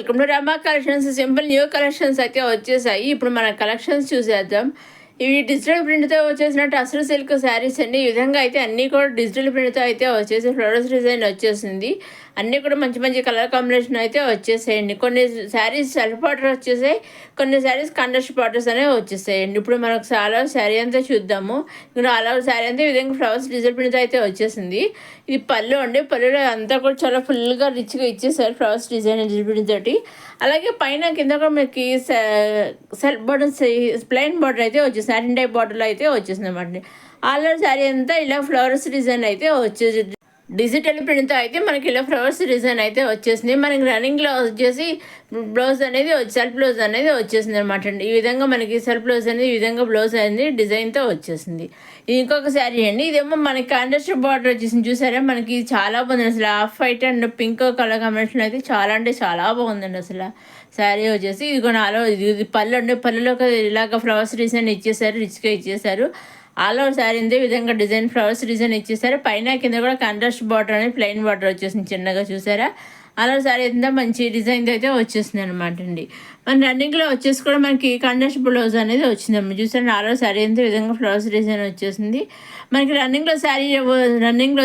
Welcome to Rama collections. Simple new collections అయితే వచ్చేసాయి. ఇప్పుడు మన కలెక్షన్స్ చూసేద్దాం. ఇవి డిజిటల్ ప్రింట్తో వచ్చేసిన టసర్ సిల్క్ శారీస్ అండి. ఈ విధంగా అయితే అన్నీ కూడా డిజిటల్ ప్రింట్తో అయితే వచ్చేసి ఫ్లవర్స్ డిజైన్ వచ్చేసింది. అన్నీ కూడా మంచి మంచి కలర్ కాంబినేషన్ అయితే వచ్చేసాయండి. కొన్ని శారీస్ సెల్ఫ్ బార్డర్ వచ్చేసాయి, కొన్ని శారీస్ కండస్ట్ బార్డర్స్ అనేవి వచ్చేసాయండి. ఇప్పుడు మనకు ఆల్ ఓవర్ శారీ అంతా చూద్దాము. ఇక్కడ ఆల్ ఓవర్ శారీ అంతా ఈ విధంగా ఫ్లవర్స్ డిజిటల్ ప్రింట్తో అయితే వచ్చేసింది. ఇది పళ్ళు అండి. పళ్ళులో అంతా కూడా చాలా ఫుల్గా రిచ్గా ఇచ్చేసారు ఫ్లవర్స్ డిజైన్ డిజిటల్ ప్రింట్ తోటి. అలాగే పైన కింద కూడా మనకి సెల్ఫ్ బార్డర్ ప్లెయిన్ బార్డర్ అయితే వచ్చేసింది. సాటిన్ టైప్ బార్డర్లో అయితే వచ్చేసింది అన్నమాట. ఆల్ ఓవర్ శారీ అంతా ఇలా ఫ్లవర్స్ డిజైన్ అయితే వచ్చేసి డిజిటల్ ప్రింట్తో అయితే మనకి ఇలా ఫ్లవర్స్ డిజైన్ అయితే వచ్చేసింది. మనకి రన్నింగ్లో వచ్చేసి బ్లౌజ్ అనేది సెల్ఫ్ బ్లౌజ్ అనేది వచ్చేసింది అనమాట అండి. ఈ విధంగా మనకి సెల్ఫ్ బ్లౌజ్ అనేది ఈ విధంగా బ్లౌజ్ అనేది డిజైన్తో వచ్చేసింది. ఇది ఇంకొక శారీ అండి. ఇదేమో మనకి కాంట్రాస్ట్ బార్డర్ వచ్చేసింది. చూసారా, మనకి చాలా బాగుంది అసలు. Half white and pink colour combination అయితే చాలా అంటే చాలా బాగుందండి అసలు. శారీ వచ్చేసి ఇది నాలో ఇది పళ్ళు అండి. పళ్ళులో ఇలాగ ఫ్లవర్స్ డిజైన్ ఇచ్చేసారు, రిచ్గా ఇచ్చేసారు. ఆల్ ఓవర్ శారీ ఇంతే విధంగా డిజైన్ ఫ్లవర్స్ డిజైన్ ఇచ్చేసారు. పైన కింద కూడా కాంట్రాస్ట్ బార్డర్ అనేది ప్లెయిన్ బార్డర్ వచ్చేసింది చిన్నగా. చూసారా, ఆల్ ఓవర్ శారీ అంతా మంచి డిజైన్తో అయితే వచ్చేసింది అనమాట అండి. మన రన్నింగ్లో వచ్చేసి కూడా మనకి కాంట్రాస్ట్ బ్లౌజ్ అనేది వచ్చిందమ్మా. చూసారా, ఆల్ ఓవర్ శారీ అంతా విధంగా ఫ్లవర్స్ డిజైన్ వచ్చేసింది. మనకి రన్నింగ్లో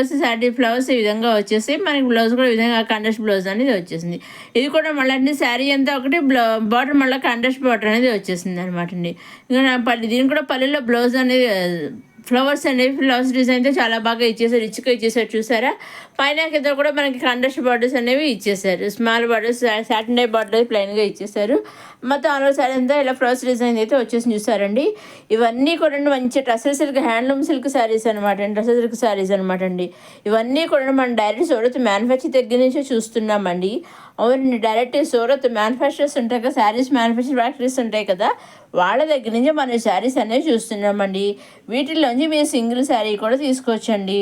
వచ్చి శారీ ఫ్లవర్స్ ఈ విధంగా వచ్చేసి మనకి బ్లౌజ్ కూడా ఈ విధంగా కాంట్రాస్ట్ బ్లౌజ్ అనేది వచ్చేసింది. ఇది కూడా మళ్ళీ శారీ అంతా ఒకటి బార్డర్ మళ్ళీ కాంట్రాస్ట్ బార్డర్ అనేది వచ్చేసింది అనమాట అండి. ఇంకా దీనికి కూడా పల్లెలో బ్లౌజ్ అనేది ఫ్లవర్స్ అనేవి ఫ్లవర్స్ డిజైన్తో చాలా బాగా ఇచ్చేసారు, రిచ్గా ఇచ్చేసారు. చూసారా, పైన కింద కూడా మనకి కాంట్రాస్ట్ బార్డర్స్ అనేవి ఇచ్చేసారు. Small borders satin type border ప్లెయిన్గా ఇచ్చేసారు. మొత్తం ఆల్ ఓవర్ శారీ అంతా ఇలా ఫ్లవర్స్ డిజైన్ అయితే వచ్చేసి చూసారండి. ఇవన్నీ కూడా మంచి tussar silk handloom silk saris అనమాట అండి. టసర్ సిల్క్ శారీస్ అనమాట అండి. ఇవన్నీ కూడా మనం డైరెక్ట్ సూరత్ మ్యానుఫ్యాక్చర్ దగ్గర నుంచి చూస్తున్నామండి. అవునండి, డైరెక్ట్ సూరత్ మ్యానుఫ్యాక్చరర్స్ ఉంటాయి కదా, శారీస్ మ్యానుఫ్యాక్చర్ ఫ్యాక్టరీస్ ఉంటాయి కదా, వాళ్ళ దగ్గర నుంచి మనం శారీస్ అనేవి చూస్తున్నామండి. వీటిల్లోంచి మీరు సింగిల్ శారీ కూడా తీసుకోవచ్చండి.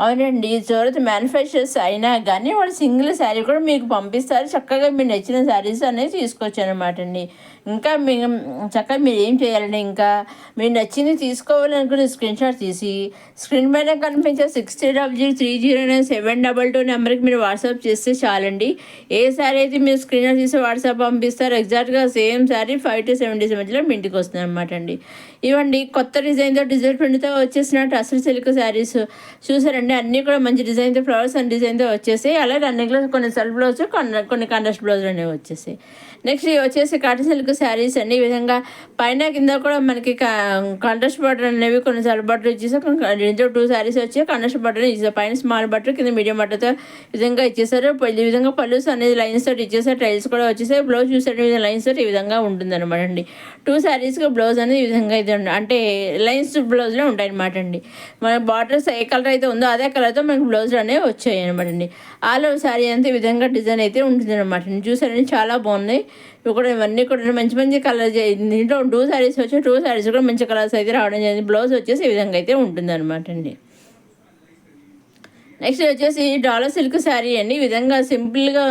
అవునండి, సూరత్ మ్యానుఫ్యాక్చరర్స్ అయినా కానీ వాళ్ళు సింగిల్ శారీ కూడా మీకు పంపిస్తారు. చక్కగా మీరు నచ్చిన శారీస్ అనేది తీసుకోవచ్చు అనమాట అండి. ఇంకా చక్కగా మీరు ఏం చేయాలండి, ఇంకా మీరు నచ్చింది తీసుకోవాలనుకుని స్క్రీన్ షాట్ తీసి స్క్రీన్ పైన కనిపించే 6000309722 నెంబర్కి మీరు వాట్సాప్ చేస్తే చాలండి. ఏ శారీ అయితే మీరు స్క్రీన్ షాట్ తీసి వాట్సాప్ పంపిస్తారు ఎగ్జాక్ట్గా సేమ్ శారీ 5 to 7 days మధ్యలో మీ ఇంటికి వస్తుంది అనమాట అండి. ఇవ్వండి కొత్త డిజైన్తో డిజిటల్ ప్రింట్తో వచ్చేసిన టసర్ సిల్క్ శారీస్ చూసారండి. అన్నీ కూడా మంచి డిజైన్తో ఫ్లవర్స్ అండ్ డిజైన్తో వచ్చేసాయి. అలాగే రన్నింగ్లో కొన్ని సెల్ఫ్ బ్లౌజ్ కొన్ని కాంట్రాస్ట్ బ్లౌజులు అనేవి వచ్చేసాయి. నెక్స్ట్ వచ్చేసి కాటన్ సిల్క్ శారీస్ అండి. ఈ విధంగా పైన కింద కూడా మనకి కాంట్రాస్ట్ బార్డర్ అనేవి కొన్ని సెల్ఫ్ బార్డర్ ఇచ్చేసారు. 2 శారీస్ వచ్చి కాంట్రాస్ట్ బార్డర్ ఇచ్చేసారు. పైన స్మాల్ బార్డర్ కింద మీడియం బార్డర్తో విధంగా ఇచ్చేసారు. ఈ విధంగా పళ్ళుస్ అనేది లైన్స్ తోటి ఇచ్చేసారు. టైల్స్ కూడా వచ్చేసాయి. బ్లౌజ్ చూసే లైన్స్ తోటి ఈ విధంగా ఉంటుంది అనమాట అండి. 2 శారీస్కి బ్లౌజ్ అనేది ఈ విధంగా అయితే అంటే లైన్స్ బ్లౌజ్లో ఉంటాయి అనమాట అండి. మన బార్డర్స్ ఏ కలర్ అయితే ఉందో అదే కలర్తో మనకి బ్లౌజులు అనేవి వచ్చాయి అనమాట అండి. ఆల్ ఓవర్ శారీ అంతా ఈ విధంగా డిజైన్ అయితే ఉంటుంది అనమాట అండి. చూసారండి, చాలా బాగున్నాయి. ఇవన్నీ కూడా మంచి మంచి కలర్ దీంట్లో 2 శారీస్ వచ్చి 2 శారీస్ కూడా మంచి కలర్స్ అయితే రావడం జరిగింది. బ్లౌజ్ వచ్చేసి ఈ విధంగా అయితే ఉంటుంది అనమాట అండి. నెక్స్ట్ వచ్చేసి డాలర్ సిల్క్ శారీ అండి. ఈ విధంగా సింపుల్గా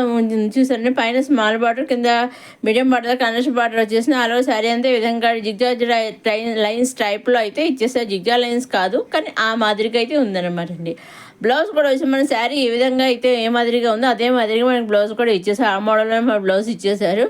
చూసారండి. పైన స్మాల్ బార్డర్ కింద మీడియం బార్డర్ కాంట్రాస్ట్ బార్డర్ వచ్చేసిన ఆల్ ఓవర్ శారీ అంతా ఈ విధంగా జిగ్జాగ్ లైన్స్ టైప్లో అయితే ఇచ్చేసారు. జిగ్జాగ్ లైన్స్ కాదు కానీ ఆ మాదిరిగా అయితే ఉందన్నమాట అండి. బ్లౌజ్ కూడా వచ్చి మన శారీ ఏ విధంగా అయితే ఏ మాదిరిగా ఉందో అదే మాదిరిగా మనకి బ్లౌజ్ కూడా ఇచ్చేసారు. ఆ మోడల్లో మన బ్లౌజ్ ఇచ్చేసారు.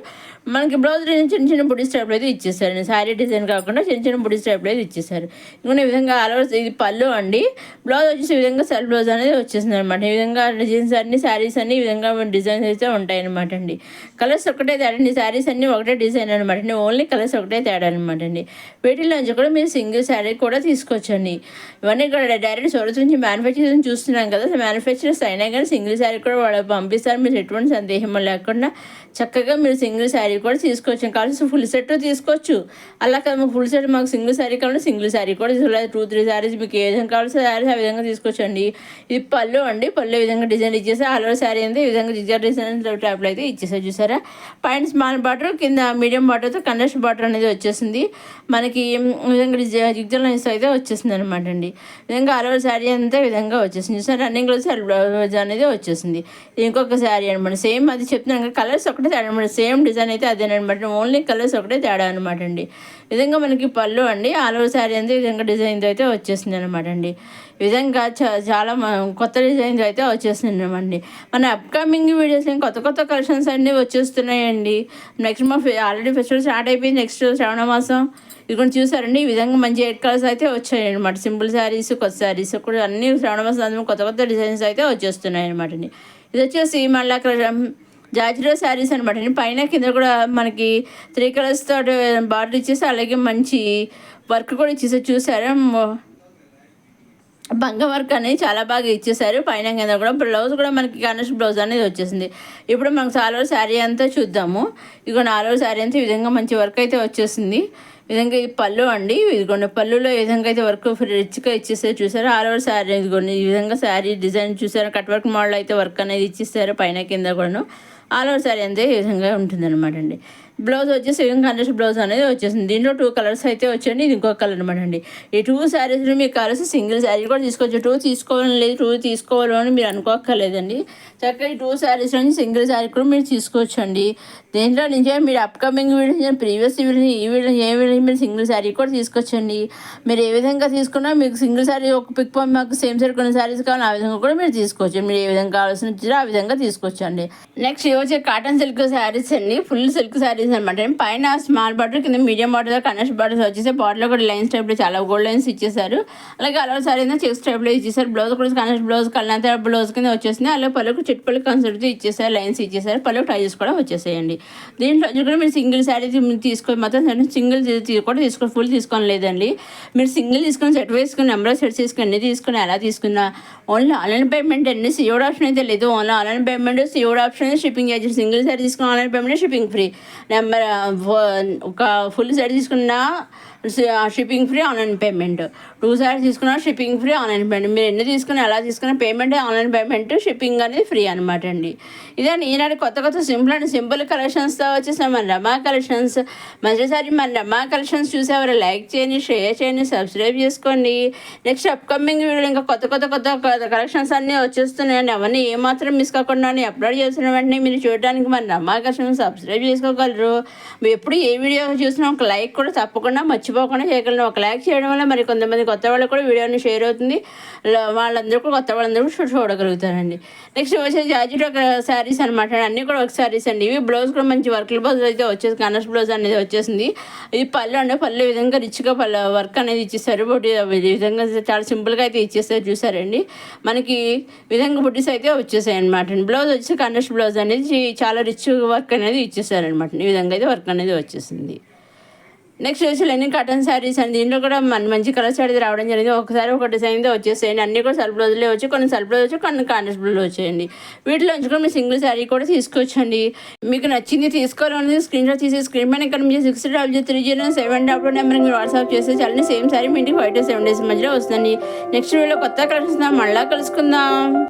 మనకి బ్లౌజ్ చిన్న చిన్న బుడీస్ టైప్లో అయితే ఇచ్చేసారు. శారీ డిజైన్ కాకుండా చిన్న చిన్న బుడీస్ టైప్లో అయితే ఇచ్చేసారు. ఇంకా ఈ విధంగా ఆల్ ఓవర్ ఇది పళ్ళు అండి. బ్లౌజ్ వచ్చేసి ఈ విధంగా సెల్ఫ్ బ్లౌజ్ అనేది వచ్చేసింది అనమాట. ఈ విధంగా డిజైన్స్ అన్ని శారీస్ అన్ని ఈ విధంగా డిజైన్స్ అయితే ఉంటాయి అనమాట అండి. కలర్స్ ఒకటే తేడా అండి. శారీస్ అన్నీ ఒకటే డిజైన్ అనమాట అండి. ఓన్లీ కలర్స్ ఒకటే తేడా అనమాట అండి. వీటిలోంచి కూడా మీరు సింగిల్ శారీ కూడా తీసుకోవచ్చండి. ఇవన్నీ కూడా డైరెక్ట్ సూరత్ నుంచి మ్యానుఫ్యాక్చరింగ్ చూస్తున్నాం కదా, మ్యానుఫ్యాక్చరర్స్ అయినా కానీ సింగిల్ శారీ కూడా వాళ్ళు పంపిస్తారు. మీరు ఎటువంటి సందేహం లేకుండా చక్కగా మీరు సింగిల్ శారీ కూడా తీసుకోవచ్చు. కావాల్సిన ఫుల్ సెట్ తీసుకోవచ్చు. అలా కదా మాకు ఫుల్ సెట్ మాకు సింగిల్ శారీ కావాలంటే సింగిల్ శారీ కూడా 2-3 శారీస్ మీకు ఏ విధంగా కావాల్సిన శారీస్ ఆ విధంగా తీసుకోవచ్చండి. ఇది పళ్ళు అండి. పళ్ళు ఈ విధంగా డిజైన్ ఇచ్చేసి ఆల్ ఓవర్ శారీ అంతా ఈ విధంగా జిగ్జాగ్ డిజైన్ టైప్లో అయితే ఇచ్చేసారు. చూసారా, పైన స్మాల్ బార్డర్ కింద మీడియం బార్డర్తో కాంట్రాస్ట్ బార్డర్ అనేది వచ్చేసింది. మనకి ఈ విధంగా జిగ్జాగ్ లైన్స్ అయితే వచ్చేసింది అనమాట అండి. ఈ విధంగా ఆల్ ఓవర్ శారీ అంతా ఈ విధంగా వచ్చేసింది. చూసారా, రన్నింగ్లో బ్లౌజ్ అనేది వచ్చేసింది. ఇంకొక శారీ అనమాట. సేమ్ అది చెప్తున్నాను కలర్స్ ఒకటే అనమాట. సేమ్ డిజైన్ అయితే అయితే అదేనమాట, ఓన్లీ కలర్స్ ఒకటే తేడా అనమాట అండి. ఈ విధంగా మనకి పళ్ళు అండి, ఆల్ ఓవర్ శారీ అంతా ఈ విధంగా డిజైన్తో అయితే వచ్చేసింది అనమాట అండి. ఈ విధంగా చాలా కొత్త డిజైన్స్ అయితే వచ్చేస్తున్నామండి. మన అప్కమింగ్ వీడియోస్లో కొత్త కొత్త కలెక్షన్స్ అన్నీ వచ్చేస్తున్నాయండి. నెక్స్ట్ ఆల్రెడీ ఫెస్టివల్ స్టార్ట్ అయిపోయింది, నెక్స్ట్ శ్రావణ మాసం ఇది కూడా చూసారండి. ఈ విధంగా మంచి 8 కలర్స్ అయితే వచ్చాయి అనమాట. సింపుల్ శారీస్, కొత్త శారీస్ కూడా అన్ని శ్రావణ మాసం కొత్త కొత్త డిజైన్స్ అయితే వచ్చేస్తున్నాయి అనమాట అండి. ఇది వచ్చేసి మళ్ళీ అక్కడ జాజిరా శారీస్ అనమాట అండి. పైన కింద కూడా మనకి 3 కలర్స్ తోటి బార్డర్ ఇచ్చేసి అలాగే మంచి వర్క్ కూడా ఇచ్చేసి చూసారా, బంగ వర్క్ అనేది చాలా బాగా ఇచ్చేసారు. పైన కింద కూడా బ్లౌజ్ కూడా మనకి కాంట్రాస్ట్ బ్లౌజ్ అనేది వచ్చేసింది. ఇప్పుడు మనకు ఆల్ ఓవర్ శారీ అంతా చూద్దాము. ఇదిగోండి ఆల్ ఓవర్ శారీ అంతా ఈ విధంగా మంచి వర్క్ అయితే వచ్చేసింది. ఈ విధంగా ఈ పళ్ళు అండి, ఇదిగోండి పళ్ళులో ఈ విధంగా అయితే వర్క్ రిచ్గా ఇచ్చేసారు చూసారు. ఆల్ ఓవర్ శారీ ఇదిగోండి ఈ విధంగా శారీ డిజైన్ చూసారు, కట్ వర్క్ మోడల్ అయితే వర్క్ అనేది ఇచ్చేసారు పైన కింద కూడాను. ఆల్ ఓవర్ శారీ అంతే ఈ విధంగా ఉంటుంది అనమాట అండి. బ్లౌజ్ వచ్చేసి కాంట్రాస్ట్ బ్లౌజ్ అనేది వచ్చేసింది. దీంట్లో 2 కలర్స్ అయితే వచ్చండి, ఇది ఇంకొక కలర్ అనమాట అండి. ఈ 2 శారీస్లో మీకు కలర్స్ సింగిల్ శారీ కూడా తీసుకోవచ్చు. 2 తీసుకోవాలని లేదు, 2 తీసుకోవాలని మీరు అనుకోక్కర్లేదండి. చక్కగా ఈ 2 శారీస్ నుంచి సింగిల్ శారీ కూడా మీరు తీసుకోవచ్చు అండి. దేంట్లో నుంచి మీరు అప్కమింగ్ వీడియో, ప్రీవియస్ వీడియో, ఈ వీడియో ఏ వీడియో మీరు సింగిల్ శారీ కూడా తీసుకొచ్చండి. మీరు ఏ విధంగా తీసుకున్నా మీకు సింగిల్ శారీ ఒక పిక్ మాకు సేమ్ సైడ్ కొన్ని శారీస్ కావాలి, ఆ విధంగా కూడా మీరు తీసుకోవచ్చు. మీరు ఏ విధంగా కావాల్సిన ఆ విధంగా తీసుకోవచ్చండి. నెక్స్ట్ వచ్చే కాటన్ సిల్క్ శారీస్ అండి, ఫుల్ సిల్క్ శారీస్ అనమాట. పైన స్మాల్ బార్డర్, కింద మీడియం బార్డర్, కనెక్ట్ బార్డర్స్ వచ్చేసి బార్డర్లో కూడా లైన్స్ టైప్లో చాలా గోల్డ్ లైన్స్ ఇచ్చేసారు. అలాగే అలా సారీ అయినా చెక్స్ టైప్లో ఇచ్చేసారు. బ్లౌజ్ కూడా కనెక్ట్ బ్లౌజ్ కళ్ళంతా బ్లౌజ్ కింద వచ్చేసింది. అలాగే పళ్ళకు చిట్పల్లి కాన్సెప్ట్ ఇచ్చేసారు, లైన్స్ ఇచ్చేసారు. పళ్ళకు టైజెస్ కూడా వచ్చేసాయండి. దీంట్లో కూడా మీరు సింగిల్ శారీ తీసుకొని మాత్రం సింగిల్ కూడా తీసుకొని ఫుల్ తీసుకొని లేదండి. మీరు సింగిల్ తీసుకొని సెట్ వేసుకుని నెంబర్ సెట్ చేసుకుని అన్ని తీసుకుని ఎలా తీసుకున్నా ఓన్లీ ఆన్లైన్ పేమెంట్ అండి. సిఓడ్ ఆప్షన్ అయితే లేదు, only online payment. COD option shipping agent. Single sari తీసుకుని online payment, shipping free. Number ఒక ఫుల్ శారీ తీసుకున్నా shipping free, online payment. 2 saris తీసుకున్నా షిప్పింగ్ ఫ్రీ, ఆన్లైన్ పేమెంట్. మీరు ఎన్ని తీసుకున్నా ఎలా తీసుకున్నా పేమెంట్ ఆన్లైన్ పేమెంట్, షిప్పింగ్ అనేది ఫ్రీ అనమాట అండి. ఇదే ఈనాడు కొత్త కొత్త సింపుల్ కలెక్షన్స్తో వచ్చేసాం మన రమా కలెక్షన్స్. మరోసారి మన రమా కలెక్షన్స్ చూసేవారు లైక్ చేయండి, షేర్ చేయండి, సబ్స్క్రైబ్ చేసుకోండి. నెక్స్ట్ అప్కమింగ్ వీడియోలో ఇంకా కొత్త కలెక్షన్స్ అన్నీ వచ్చేస్తున్నాయండి. అవన్నీ ఏమాత్రం మిస్ కాకుండా అప్లోడ్ చేసిన వెంటనే మీరు చూడడానికి మన రమా కలెక్షన్స్ సబ్స్క్రైబ్ చేసుకోగలరు. మీరు ఎప్పుడు ఏ వీడియో చూసినా ఒక లైక్ కూడా తప్పకుండా మర్చిపోకుండా చేయగలరు. ఒక లైక్ చేయడం వల్ల మరి కొంతమంది కొత్త వాళ్ళకి కూడా వీడియోని షేర్ అవుతుంది, వాళ్ళందరూ కూడా కొత్త వాళ్ళందరూ కూడా చూడగలుగుతారండి. నెక్స్ట్ వచ్చేసి జార్జెట్ ఒక శారీస్ అనమాట, అన్నీ కూడా ఒక శారీస్ అండి. ఇవి బ్లౌజ్ కూడా మంచి వర్క్ బ్లౌజ్ అయితే వచ్చేసి కాంట్రాస్ట్ బ్లౌజ్ అనేది వచ్చేసింది. ఇది పళ్ళు అంటే పళ్ళు విధంగా రిచ్గా వర్క్ అనేది ఇచ్చేసారు. ఈ విధంగా చాలా సింపుల్గా అయితే ఇచ్చేసారు చూసారండి. మనకి విధంగా బుడ్డీస్ అయితే వచ్చేసాయి అనమాట. బ్లౌజ్ వచ్చి కాంట్రాస్ట్ బ్లౌజ్ అనేది చాలా రిచ్ వర్క్ అనేది ఇచ్చేసారనమాట. ఈ విధంగా అయితే వర్క్ అనేది వచ్చేసింది. నెక్స్ట్ వచ్చి లెనిన్ కాటన్ శారీస్ అండి. దీంట్లో కూడా మంచి కలర్ శారీ రావడం జరిగింది. ఒకసారి ఒక డిజైన్తో వచ్చేసేయండి. అన్నీ కూడా సెల్ఫ్ బ్లౌజ్లే వచ్చి, కొన్ని సెల్ఫ్ బ్లౌజ్ వచ్చి, కొన్ని కాంట్రాస్ట్ బ్లౌజ్ వచ్చేయండి. వీటిలో ఉంచుకొని మీరు సింగిల్ శారీ కూడా తీసుకోవచ్చండి. మీకు నచ్చింది తీసుకోవాలనేది స్క్రీన్ షాట్ తీసి స్క్రీన్ పైన ఇక్కడ మీరు 60003007 నెంబర్కి మీరు వాట్సాప్ చేస్తే చాలా సేమ్ శారీ మీ ఇంటికి 5 to 7 days మధ్యలో వస్తుంది. నెక్స్ట్ వీడియోలో కొత్త కలెక్షన్స్ మళ్ళీ కలుసుకుందాం.